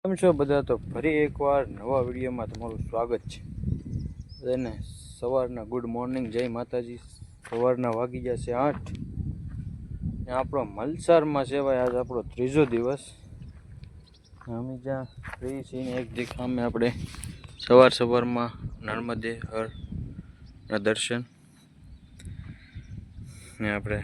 કેમ છો બધા? તો ફરી એકવાર નવા વિડીયોમાં તમારું સ્વાગત છે બધાને. સવારના ગુડ મોર્નિંગ, જય માતાજી. સવારના વાગી જશે 8 ને આપણો મલસારમાં છે ભાઈ. આજ આપણો ત્રીજો દિવસ. અમે જ્યાં ફ્રી છીએ એક દેખામે આપણે સવારમાં નર્મદે હરના દર્શન ને આપણે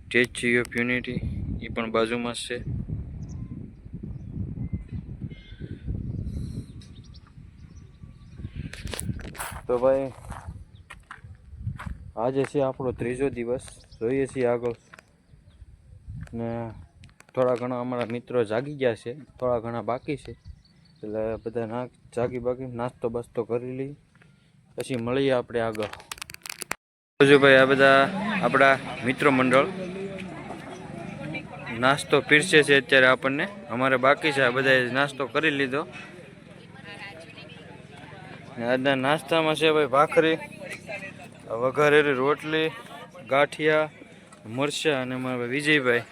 સ્ટેચ્યુ ઓફ યુનિટી એ પણ બાજુમાં છે. તો ભાઈ આજે છે આપણો ત્રીજો દિવસ. જોઈએ છીએ આગળ ને થોડા ઘણા અમારા મિત્રો જાગી ગયા છે, થોડા ઘણા બાકી છે. એટલે બધા જાગી બાકી નાસ્તો બાસ્તો કરી લઈ પછી મળીએ આપણે આગળ. જો ભાઈ આ બધા આપણા મિત્રો મંડળ નાસ્તો પીરસે છે અત્યારે આપણને. અમારે બાકી છે, આ બધાએ નાસ્તો કરી લીધો. આજના નાસ્તામાં છે ભાઈ ભાખરી, વઘારેલી રોટલી, ગાંઠિયા, મરચાં અને મારા વિજયભાઈ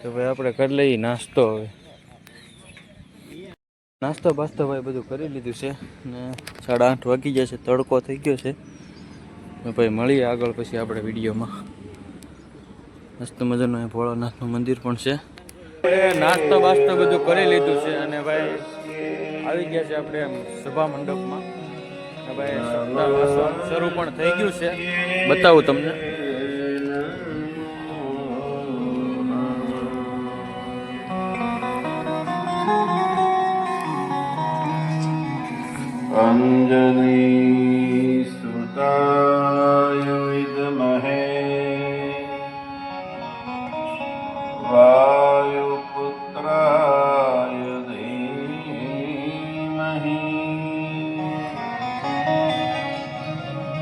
તો ભાઈ આપણે કરી લઈએ નાસ્તો. હવે નાસ્તો બાસ્તો ભાઈ બધું કરી લીધું છે ને 8:30 વાગી જશે, તડકો થઈ ગયો છે. ભાઈ મળીએ આગળ પછી આપણે વિડીયોમાં. મસ્ત મજાનું ભોળાનાથનું મંદિર પણ છે. નાસ્તો બાસ્તો બધું કરી લીધું છે અને ભાઈ આવી ગયા છે આપણે સભા મંડપમાં. ભાઈ શરૂ પણ થઈ ગયું છે, બતાવું તમને. અંજલિ સુતાય વિદ્મહે વાયુપુત્રાય ધીમહિ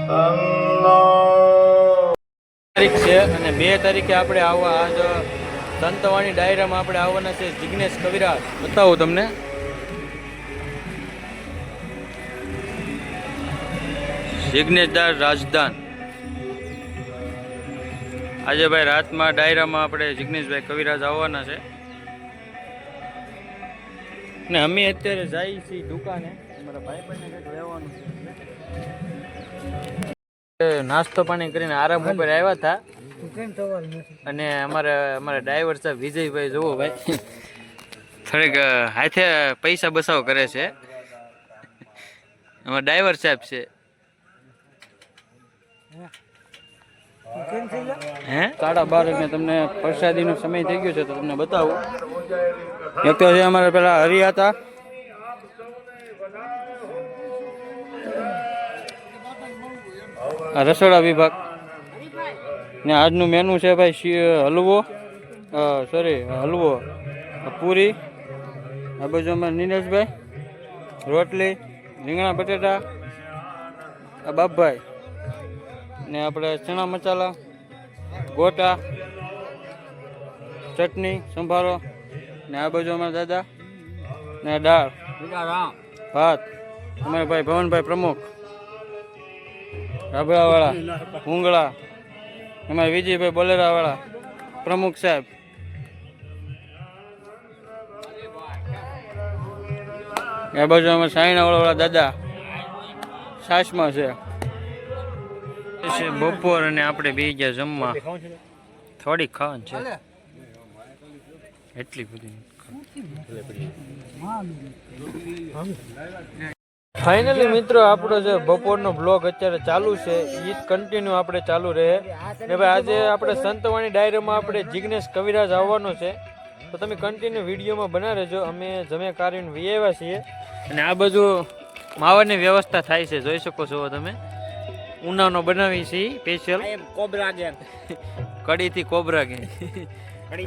તન્નો તારીખ છે અને 2 તારીખે આપણે આવવા આજ સંતવાણી ડાયરામાં આપણે આવવાના છે. જિગ્નેશ કવિરાજ બતાવું તમને. જિગ્નેશદાર રાજદાન. આજે ભાઈ રાતમાં ડાયરામાં આપણે જિગ્નેશભાઈ કવિરાજ આવવાના છે ને અમે અત્યારે જઈએ છીએ દુકાને. અમારા ભાઈ પણ કંઈક રહેવાનું છે. નાસ્તો પાણી કરીને આરામ ઉપર આવ્યા હતા અને અમારા ડ્રાઈવર સાહેબ વિજયભાઈ જુઓ ભાઈ થોડીક હાથે પૈસા બસાવ કરે છે. અમારા ડ્રાઈવર સાહેબ છે. હે 12:30 તમને પ્રસાદીનો સમય થઈ ગયો છે તો તમને બતાવું. એક તો છે અમારે પેલા હરિ હતા, રસોડા વિભાગ ને આજનું મેનુ છે ભાઈ હલવો, હલવો, પૂરી. આ બાજુ અમારે નીલેશભાઈ રોટલી, રીંગણા બટેટા, આ બાપભાઈ ને આપણે ચણા મસાલા, ગોટા, ચટણી, સંભારો ને આ બાજુ અમારા દાદા ને દાળ ભાત. અમારા ભાઈ ભવનભાઈ પ્રમુખ, રાબડાવાળા, ઉંગળા. અમારા વિજયભાઈ બોલેરાવાળા પ્રમુખ સાહેબ. આ બાજુ અમારા સાયણાવાળા દાદા સાસમાં છે. બપોર અને આપણે બે ગયા જમવા. થોડીક ખાવાનું છે, એટલી બધી. ફાઇનલી મિત્રો આપણો જે બપોરનો બ્લોગ અત્યારે ચાલુ છે એ કન્ટિન્યુ આપણે ચાલુ રહે ને ભાઈ. આજે આપણે સંતવાણી ડાયરામાં આપણે જિગ્નેશ કવિરાજ આવવાનો છે તો તમે કન્ટિન્યુ વિડીયોમાં બના રહેજો. અમે જમે કારીને વી આવ્યા છીએ અને આ બાજુ માવાની વ્યવસ્થા થાય છે, જોઈ શકો છો તમે. ઉનાનો બનાવી છે સ્પેશિયલ કોબરા ગેંગ, કડીથી કોબરા ગેંગ. અને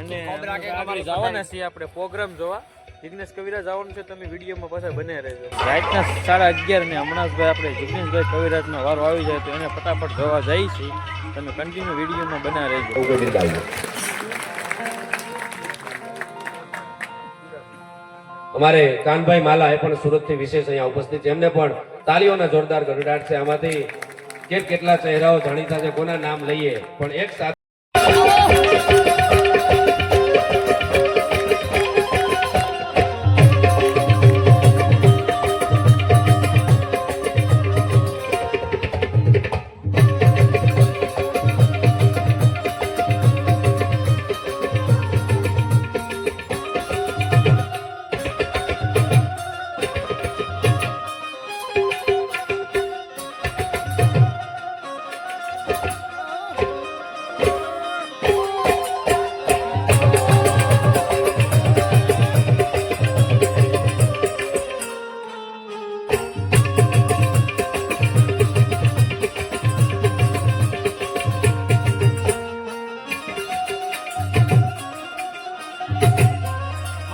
જવાના છીએ આપણે પ્રોગ્રામ જોવા. જિગ્નેશ કવિરાજ આવવાનું છે, તમે વિડીયોમાં પાછા બને રહેજો. રાતના 11:30 ને હમણાં જ ભાઈ આપણે જિગ્નેશભાઈ કવિરાજનો વારો આવી જાય તો એને ફટાફટ જોવા જાય છે. તમે કન્ટિન્યુ વિડીયોમાં બના રહેજો. અમારે કાનભાઈ માલા એ પણ સુરતથી વિશેષ અહીંયા ઉપસ્થિત છે. એમને પણ તાળીઓના જોરદાર ગડગડાટ છે. આમાંથી કેટલા ચહેરાઓ જાણીતા છે, કોના નામ લઈએ, પણ એક સાથે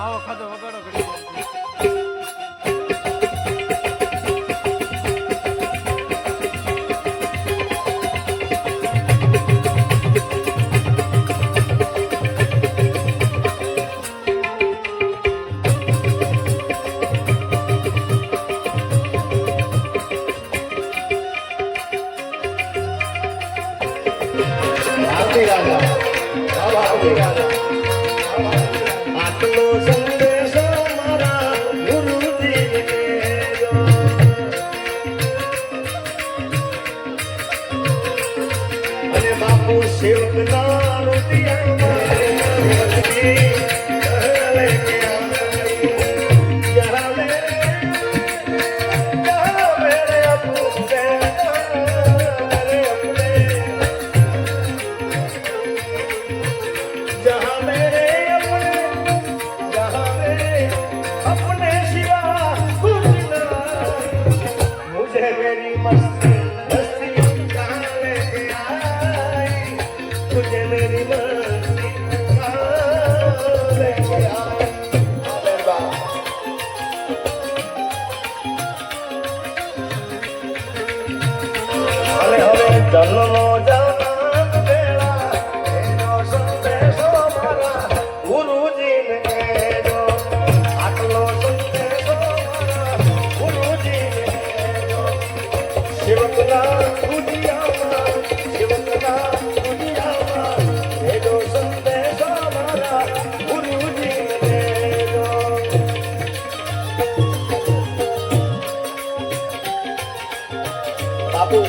આવો ખાધો વગાડો ઘડી. આટલો સંદેશો મારા ગુરુજીને દેજો. અને બાપુ સેવકના રૂપિયામાં કહે કે યહાં મેરે અપને जहाँ मेरे अपने सिवा कुछ ना, मुझे मेरी मस्ती कहाँ लेके आई, मुझे मेरी मस्ती कहाँ लेके आई. अरे वाह. अरे હવે જન્મો જન્મ વેળા એનો સંદેશો મારા ગુરુજીને કહેજો. આટલો સંદેશો મારા ગુરુજીને કહેજો. સેવકના દુનિયામાં એનો સંદેશો મારા ગુરુજીને કહેજો. બાપુ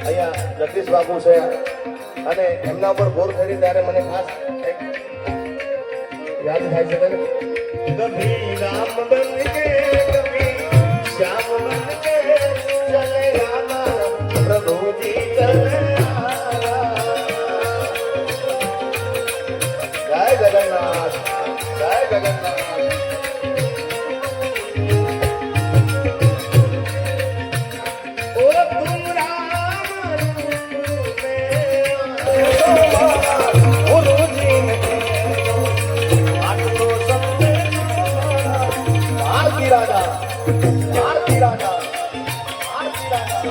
અહીંયા જગદીશ બાપુ છે અને એમના ઉપર બોર થઈ ત્યારે મને ખાસ એક યાદ થાય છે ને, કભી રામ બન કે કભી શ્યામ બન કે ચલે રામા પ્રભુજી ચલે આવા. જય જગન્નાથ, જય જગન્નાથ. ओ तुम राम गुरुजीने आटलो संदेशो भारती राजा, भारती राजा, भारती राजा.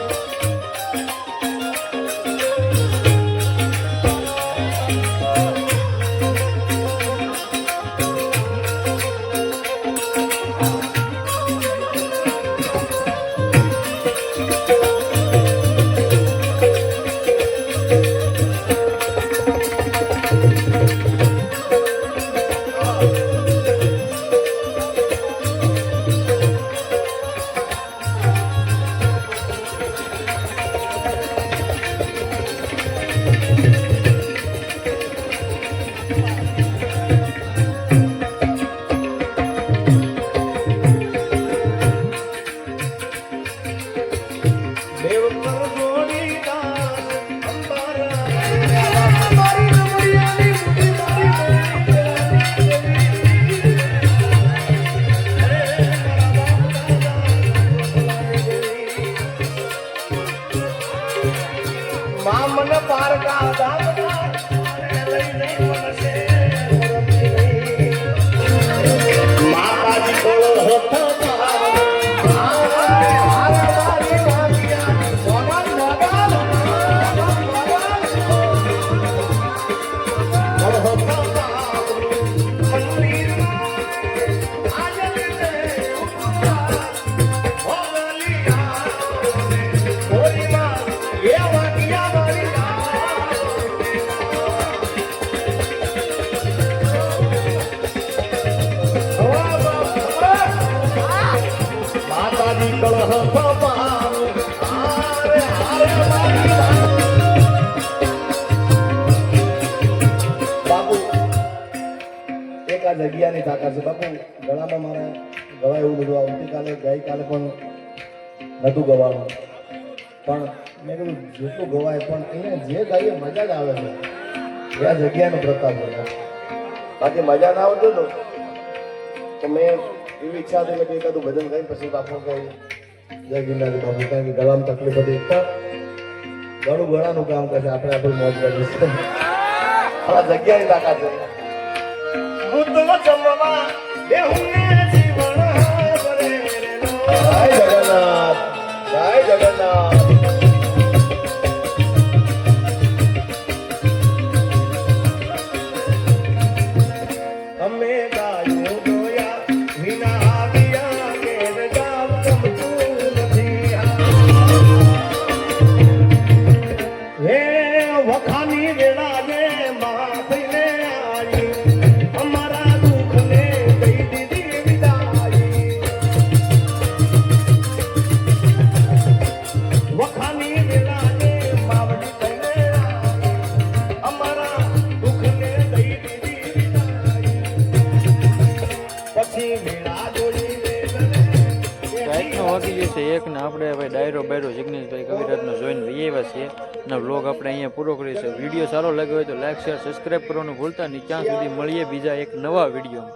મામન પારકા દામના લઈને મનસે માતાજી કોળો હોઠ મંદિર જગ્યાની તાકાત છે બાપુ. ગળામાં મારે ગવાય એવું બધું આવતીકાલે ગઈકાલે પણ નહોતું ગવાનું, પણ મેં કીધું જેટલું ગવાય પણ અહીંયા જે ગાઈએ મજા જ આવે છે એ આ જગ્યાનો પ્રતાપ છે. બાકી મજા ના આવતું ને તો મેં એવી ઈચ્છા હતી કે એકાદું ભજન કરી પછી બાપુ કઈ જય ગિરનારી બાપુ, કારણ કે ગળામાં તકલીફ હતી. પણ ગળું ગળાનું કામ કરશે, આપણે આપણું મોજ કરીશું. આ જગ્યાની તાકાત છે. હું તો જમવા બેહુને જીવન ભરે રેલો. જય જગન્નાથ, જય જગન્નાથ. અમે ગાયું જોયા વિના આવ્યા ઘેર જાવ ગમતું નથી. હે વખાની વેળા ને માથઈને આવી અમારા દુઃખને દઈ દીધી વિદાઈ. વખાની વેળા ને માવડી થઈને આવી અમારા દુઃખને દઈ દીધી વિદાઈ. પછી વેળા જોડી રાતનો વાગી ગયો છે એક ને આપણે ભાઈ ડાયરો બાયરો જિગ્નેશભાઈ કવિરાજનો જોઈને લઈ આવ્યા છીએ અને વ્લોગ આપણે અહીંયા પૂરો કરીએ છીએ. વિડીયો સારો લાગ્યો હોય તો લાઈક શેર સબસ્ક્રાઈબ કરવાનું ભૂલતા નહીં. ત્યાં સુધી મળીએ બીજા એક નવા વિડીયો.